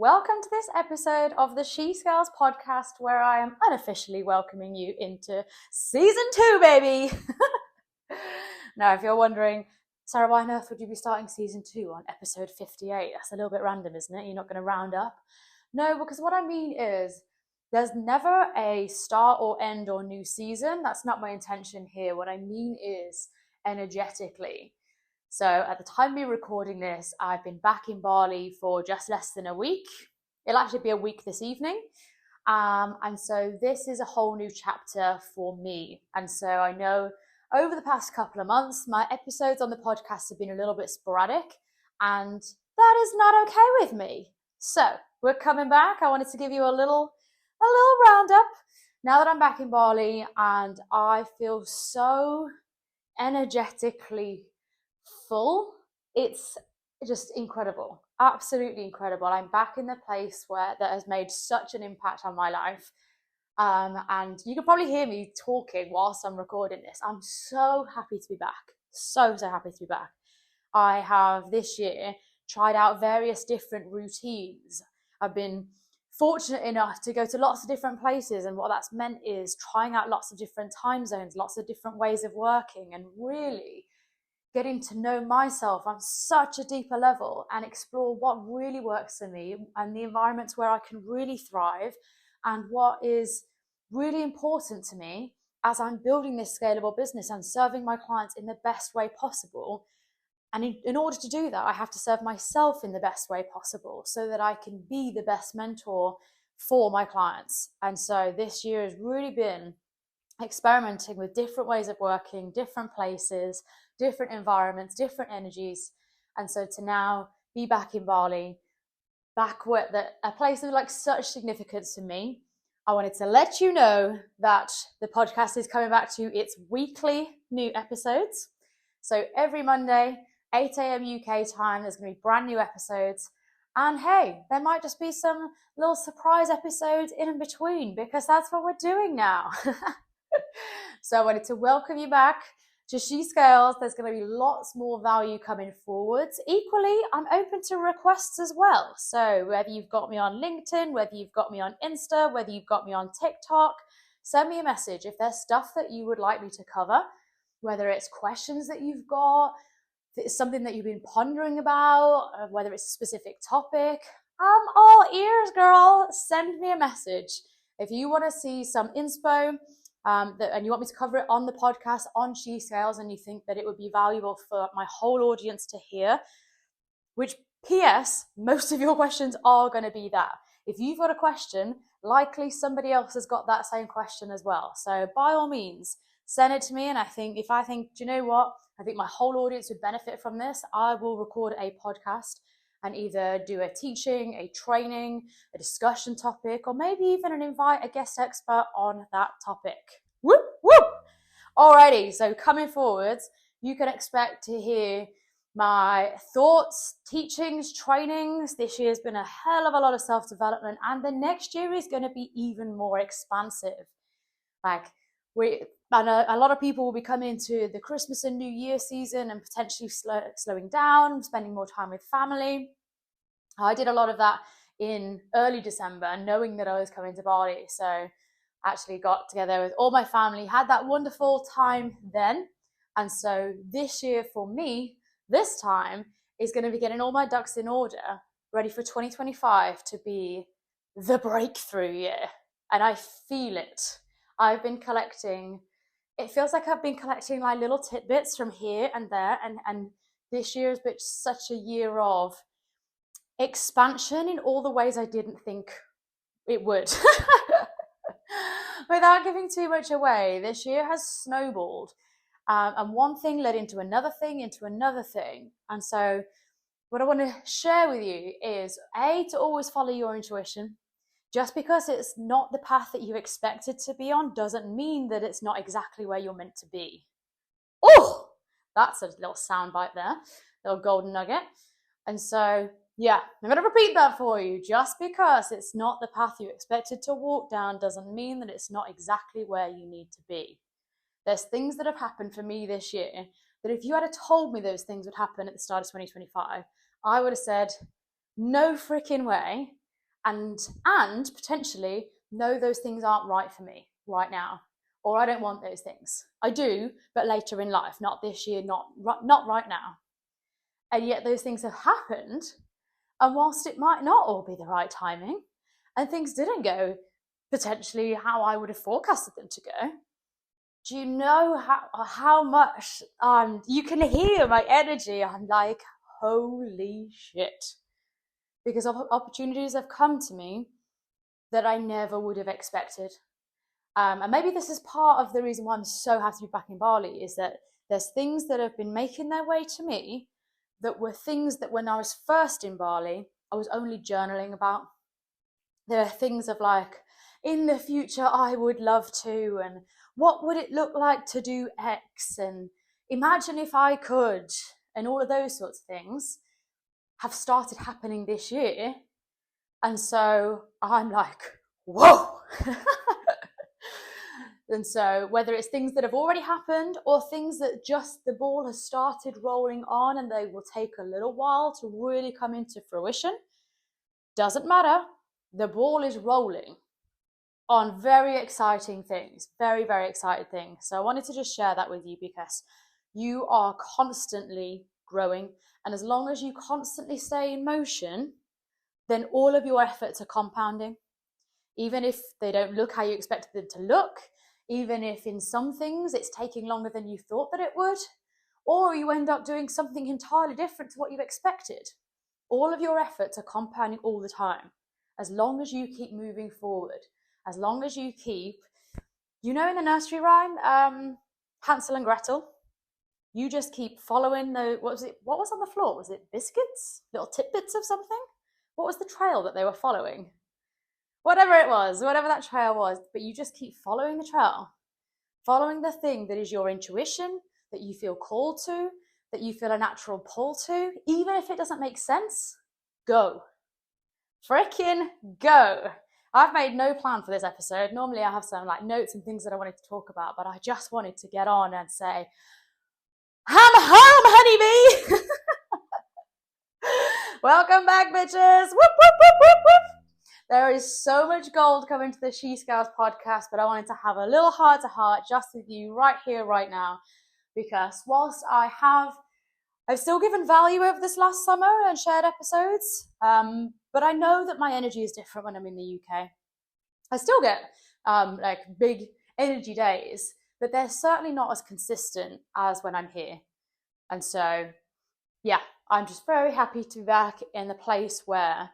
Welcome to this episode of the She Scales podcast, where I am unofficially welcoming you into season 2, baby. Now, if you're wondering, Sarah, why on earth would you be starting season 2 on episode 58? That's a little bit random, isn't it? You're not going to round up. No, because what I mean is there's never a start or end or new season. That's not my intention here. What I mean is energetically. So at the time of me recording this, I've been back in Bali for just less than a week. It'll actually be a week this evening. And so this is a whole new chapter for me. And so I know over the past couple of months, my episodes on the podcast have been a little bit sporadic, and that is not okay with me. So we're coming back. I wanted to give you a little roundup now that I'm back in Bali, and I feel so energetically full. It's just incredible, absolutely incredible. I'm back in the place that has made such an impact on my life, and you can probably hear me talking whilst I'm recording this. I'm so happy to be back, so happy to be back. I have this year tried out various different routines. I've been fortunate enough to go to lots of different places, and what that's meant is trying out lots of different time zones, lots of different ways of working, and really getting to know myself on such a deeper level and explore what really works for me and the environments where I can really thrive, and what is really important to me as I'm building this scalable business and serving my clients in the best way possible. And in order to do that, I have to serve myself in the best way possible so that I can be the best mentor for my clients. And so this year has really been experimenting with different ways of working, different places, different environments, different energies. And so to now be back in Bali, back with a place of like such significance to me, I wanted to let you know that the podcast is coming back to its weekly new episodes. So every Monday, 8 a.m. UK time, there's going to be brand new episodes. And hey, there might just be some little surprise episodes in between, because that's what we're doing now. So I wanted to welcome you back to She Scales. There's going to be lots more value coming forwards. Equally, I'm open to requests as well. So whether you've got me on LinkedIn, whether you've got me on Insta, whether you've got me on TikTok, send me a message if there's stuff that you would like me to cover, whether it's questions that you've got, if it's something that you've been pondering about, whether it's a specific topic. I'm all ears, girl. Send me a message. If you want to see some inspo, and you want me to cover it on the podcast on She Scales, and you think that it would be valuable for my whole audience to hear, which PS, most of your questions are going to be that. If you've got a question, likely somebody else has got that same question as well. So by all means, send it to me. And do you know what? I think my whole audience would benefit from this. I will record a podcast and either do a teaching, a training, a discussion topic, or maybe even invite a guest expert on that topic. Whoop, whoop. Alrighty, so coming forwards, you can expect to hear my thoughts, teachings, trainings. This year's been a hell of a lot of self-development, and the next year is going to be even more expansive. I know a lot of people will be coming into the Christmas and New Year season and potentially slowing down, spending more time with family. I did a lot of that in early December, knowing that I was coming to Bali. So actually got together with all my family, had that wonderful time then. And so this year for me, this time is going to be getting all my ducks in order, ready for 2025 to be the breakthrough year. And I feel it. It feels like I've been collecting like little tidbits from here and there, and this year has been such a year of expansion in all the ways I didn't think it would. Without giving too much away, this year has snowballed, and one thing led into another thing, and so what I want to share with you is to always follow your intuition. Just because it's not the path that you expected to be on doesn't mean that it's not exactly where you're meant to be. Oh, that's a little soundbite there, little golden nugget. And so, yeah, I'm going to repeat that for you. Just because it's not the path you expected to walk down doesn't mean that it's not exactly where you need to be. There's things that have happened for me this year that if you had told me those things would happen at the start of 2025, I would have said, no freaking way. and potentially know those things aren't right for me right now, or I don't want those things. I do, but later in life, not this year, not right now. And yet those things have happened, and whilst it might not all be the right timing, and things didn't go potentially how I would have forecasted them to go, do you know how much you can hear my energy? I'm like, holy shit. Because opportunities have come to me that I never would have expected. And maybe this is part of the reason why I'm so happy to be back in Bali, is that there's things that have been making their way to me that were things that when I was first in Bali, I was only journaling about. There are things of like, in the future, I would love to, and what would it look like to do X, and imagine if I could, and all of those sorts of things have started happening this year. And so I'm like, whoa. And so whether it's things that have already happened or things that just the ball has started rolling on and they will take a little while to really come into fruition, doesn't matter. The ball is rolling on very exciting things, very, very exciting things. So I wanted to just share that with you because you are constantly growing. And as long as you constantly stay in motion, then all of your efforts are compounding. Even if they don't look how you expected them to look, even if in some things it's taking longer than you thought that it would, or you end up doing something entirely different to what you expected, all of your efforts are compounding all the time. As long as you keep moving forward, as long as you keep, in the nursery rhyme, Hansel and Gretel, you just keep following what was on the floor? Was it biscuits? Little tidbits of something? What was the trail that they were following? Whatever it was, whatever that trail was, but you just keep following the trail, following the thing that is your intuition, that you feel called to, that you feel a natural pull to, even if it doesn't make sense, go. Frickin' go. I've made no plan for this episode. Normally I have some notes and things that I wanted to talk about, but I just wanted to get on and say, I'm home, honeybee! Welcome back, bitches! Whoop, whoop, whoop, whoop, whoop! There is so much gold coming to the She Scales podcast, but I wanted to have a little heart-to-heart just with you right here, right now, because whilst I've still given value over this last summer and shared episodes, but I know that my energy is different when I'm in the UK. I still get big energy days, but they're certainly not as consistent as when I'm here. And so, yeah, I'm just very happy to be back in the place where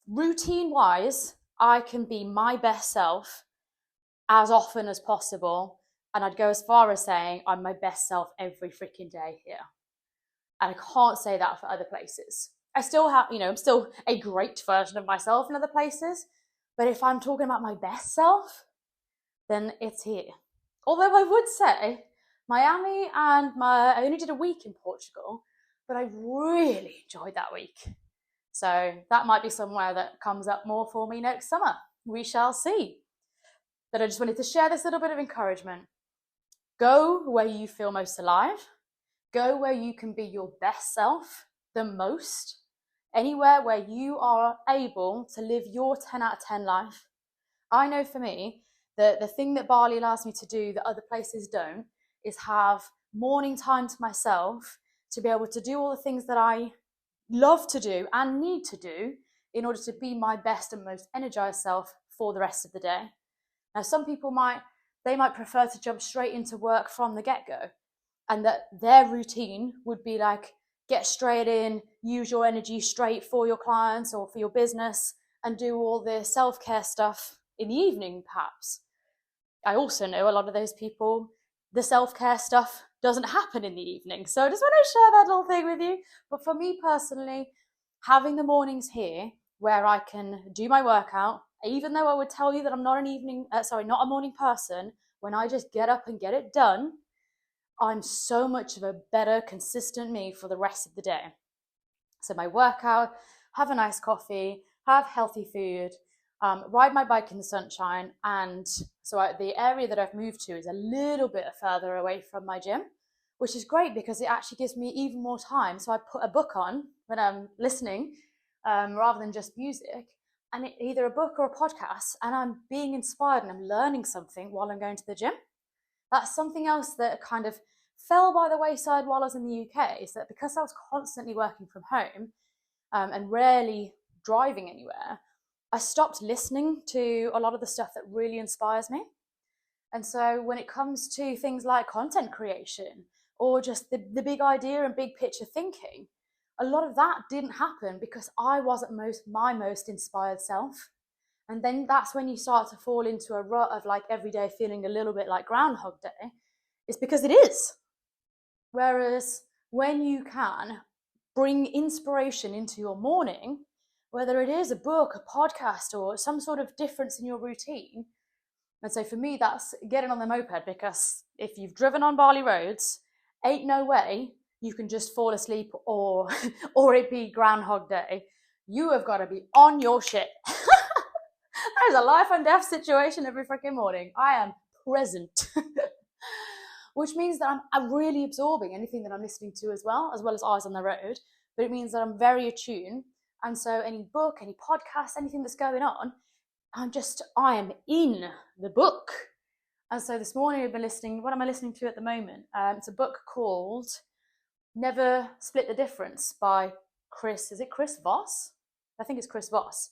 routine-wise, I can be my best self as often as possible. And I'd go as far as saying I'm my best self every freaking day here. And I can't say that for other places. I still have, I'm still a great version of myself in other places. But if I'm talking about my best self, then it's here. Although I would say Miami and I only did a week in Portugal, but I really enjoyed that week. So that might be somewhere that comes up more for me next summer. We shall see. But I just wanted to share this little bit of encouragement. Go where you feel most alive. Go where you can be your best self the most. Anywhere where you are able to live your 10 out of 10 life. I know for me, the thing that Bali allows me to do that other places don't is have morning time to myself to be able to do all the things that I love to do and need to do in order to be my best and most energized self for the rest of the day. Now, some people might prefer to jump straight into work from the get-go, and that their routine would be like, get straight in, use your energy straight for your clients or for your business, and do all the self-care stuff in the evening, perhaps. I also know a lot of those people, the self-care stuff doesn't happen in the evening. So I just want to share that little thing with you. But for me personally, having the mornings here where I can do my workout, even though I would tell you that I'm not a morning person, when I just get up and get it done, I'm so much of a better, consistent me for the rest of the day. So my workout, have a nice coffee, have healthy food, ride my bike in the sunshine. And so the area that I've moved to is a little bit further away from my gym, which is great because it actually gives me even more time. So I put a book on when I'm listening rather than just music. and either a book or a podcast, and I'm being inspired and I'm learning something while I'm going to the gym. That's something else that kind of fell by the wayside while I was in the UK, is that because I was constantly working from home and rarely driving anywhere, I stopped listening to a lot of the stuff that really inspires me. And so when it comes to things like content creation or just the big idea and big picture thinking, a lot of that didn't happen because I wasn't my most inspired self. And then that's when you start to fall into a rut of like every day feeling a little bit like Groundhog Day. It's because it is. Whereas when you can bring inspiration into your morning, whether it is a book, a podcast, or some sort of difference in your routine. And so for me, that's getting on the moped, because if you've driven on Bali roads, ain't no way you can just fall asleep or it be Groundhog Day. You have got to be on your shit. That is a life and death situation every freaking morning. I am present. Which means that I'm really absorbing anything that I'm listening to as well as eyes on the road. But it means that I'm very attuned. And so any book, any podcast, anything that's going on, I am in the book. And so this morning I've been listening, what am I listening to at the moment? It's a book called Never Split the Difference by Chris Voss? I think it's Chris Voss,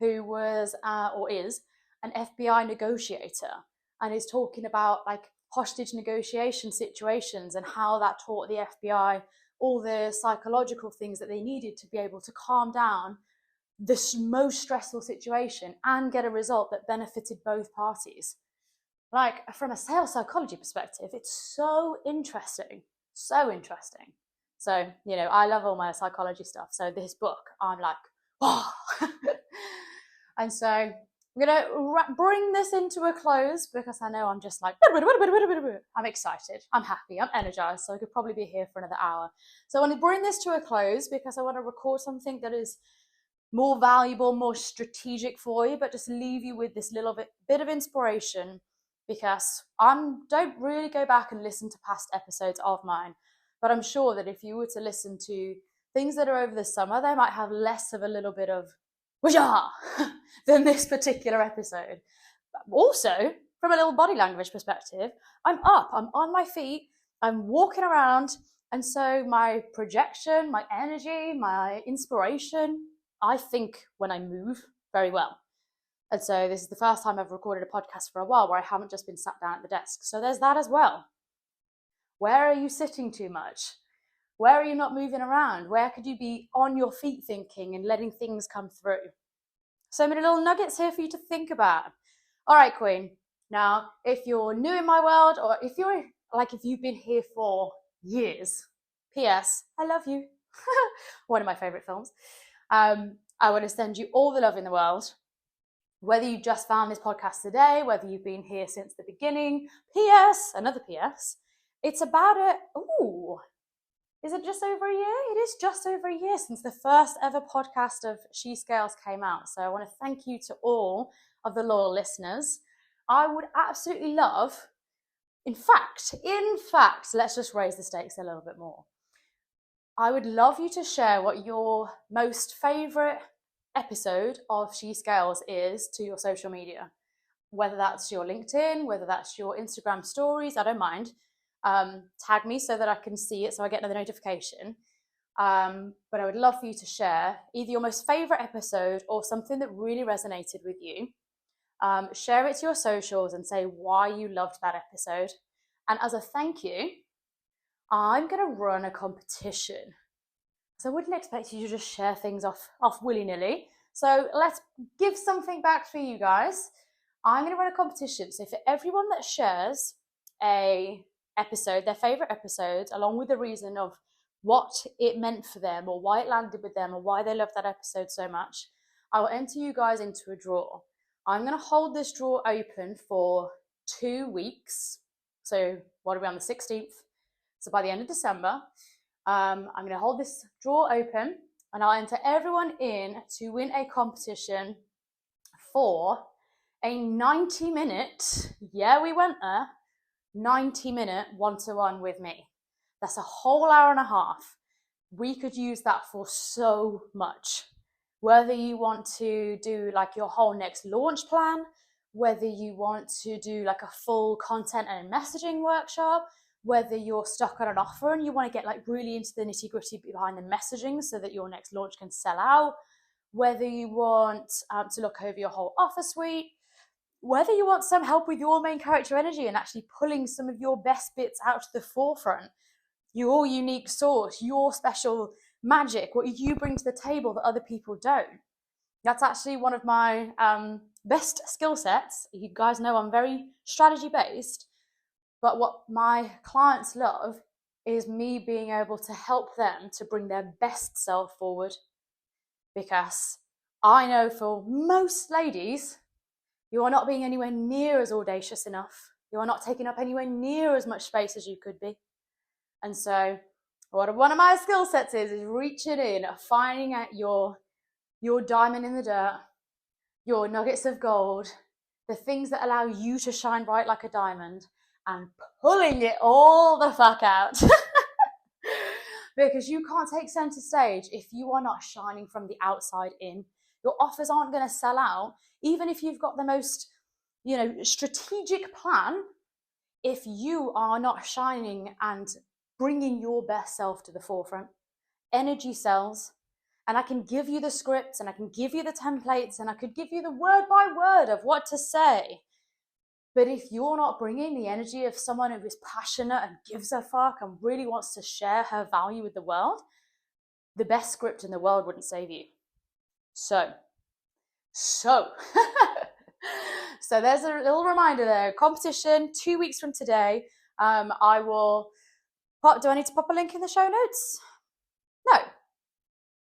who was, or is, an FBI negotiator, and is talking about like hostage negotiation situations and how that taught the FBI all the psychological things that they needed to be able to calm down this most stressful situation and get a result that benefited both parties. Like, from a sales psychology perspective, it's so interesting. So interesting. So, you know, I love all my psychology stuff. So this book, I'm like, oh. And so I'm going to bring this into a close because I know I'm just like, I'm excited, I'm happy, I'm energized. So I could probably be here for another hour. So I want to bring this to a close because I want to record something that is more valuable, more strategic for you, but just leave you with this little bit of inspiration, because don't really go back and listen to past episodes of mine, but I'm sure that if you were to listen to things that are over the summer, they might have less of a little bit of wajah than this particular episode. Also, from a little body language perspective, I'm up, I'm on my feet, I'm walking around, and so my projection, my energy, my inspiration, I think when I move very well. And so this is the first time I've recorded a podcast for a while where I haven't just been sat down at the desk. So there's that as well. Where are you sitting too much? Where are you not moving around? Where could you be on your feet thinking and letting things come through? So many little nuggets here for you to think about. All right, Queen. Now, if you're new in my world, or if you've been here for years, P.S., I love you. One of my favorite films. I want to send you all the love in the world. Whether you just found this podcast today, whether you've been here since the beginning, P.S., another P.S., it's about is it just over a year? It is just over a year since the first ever podcast of She Scales came out. So I want to thank you to all of the loyal listeners. I would absolutely love, in fact, let's just raise the stakes a little bit more. I would love you to share what your most favourite episode of She Scales is to your social media. Whether that's your LinkedIn, whether that's your Instagram stories, I don't mind. Tag me so that I can see it, so I get another notification. But I would love for you to share either your most favourite episode or something that really resonated with you. Share it to your socials and say why you loved that episode. And as a thank you, I'm going to run a competition. So I wouldn't expect you to just share things off willy-nilly. So let's give something back for you guys. I'm going to run a competition. So for everyone that shares a episode, their favorite episode, along with the reason of what it meant for them or why it landed with them or why they loved that episode so much, I will enter you guys into a draw. I'm going to hold this draw open for 2 weeks. So what are we on, the 16th? So by the end of December, I'm going to hold this draw open and I'll enter everyone in to win a competition for a 90-minute, yeah, we went there, 90-minute one-to-one with me. That's a whole hour and a half. We could use that for so much. whether you want to do like your whole next launch plan, whether you want to do like a full content and messaging workshop, whether you're stuck on an offer and you want to get like really into the nitty gritty behind the messaging so that your next launch can sell out, whether you want to look over your whole offer suite, whether you want some help with your main character energy and actually pulling some of your best bits out to the forefront, your unique source, your special magic, what you bring to the table that other people don't. That's actually one of my best skill sets. You guys know I'm very strategy based, but what my clients love is me being able to help them to bring their best self forward. Because I know for most ladies, you are not being anywhere near as audacious enough. You are not taking up anywhere near as much space as you could be. And so what one of my skill sets is reaching in, finding out your diamond in the dirt, your nuggets of gold, the things that allow you to shine bright like a diamond, and pulling it all the fuck out. Because you can't take center stage if you are not shining from the outside in. Your offers aren't going to sell out, even if you've got the most, strategic plan. If you are not shining and bringing your best self to the forefront, energy sells. And I can give you the scripts and I can give you the templates and I could give you the word by word of what to say. But if you're not bringing the energy of someone who is passionate and gives a fuck and really wants to share her value with the world, the best script in the world wouldn't save you. So there's a little reminder there. Competition 2 weeks from today. I will do I need to pop a link in the show notes? No,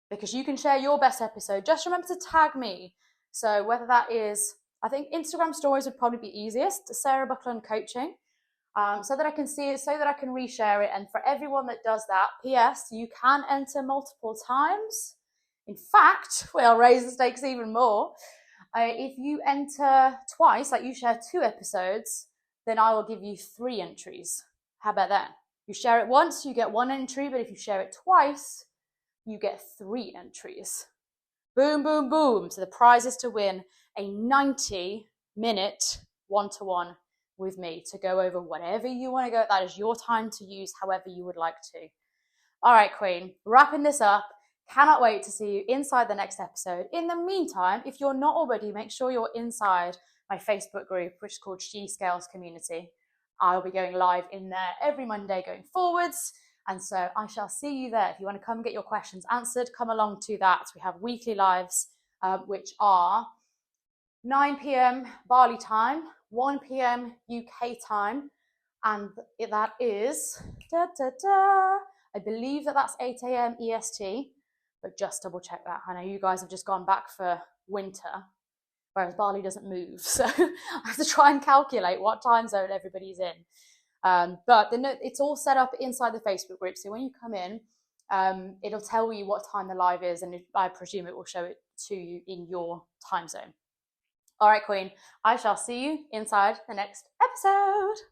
because you can share your best episode. Just remember to tag me. So whether that is, I think Instagram stories would probably be easiest, Sarah Buckland Coaching, so that I can see it, so that I can reshare it. And for everyone that does that, PS, you can enter multiple times. In fact, we'll raise the stakes even more. If you enter twice, like you share 2 episodes, then I will give you 3 entries. How about that? You share it once, you get 1 entry, but if you share it twice, you get 3 entries. Boom, boom, boom. So the prize is to win a 90-minute one-to-one with me to go over whatever you want to go. That is your time to use however you would like to. All right, Queen, wrapping this up. Cannot wait to see you inside the next episode. In the meantime, if you're not already, make sure you're inside my Facebook group, which is called She Scales Community. I'll be going live in there every Monday going forwards. And so I shall see you there. If you want to come and get your questions answered, come along to that. We have weekly lives, which are 9 p.m. Bali time, 1 p.m. UK time. And that is, I believe that's 8 a.m. EST. But just double check that. I know you guys have just gone back for winter, whereas Bali doesn't move. So I have to try and calculate what time zone everybody's in. But it's all set up inside the Facebook group. So when you come in, it'll tell you what time the live is. And I presume it will show it to you in your time zone. All right, Queen, I shall see you inside the next episode.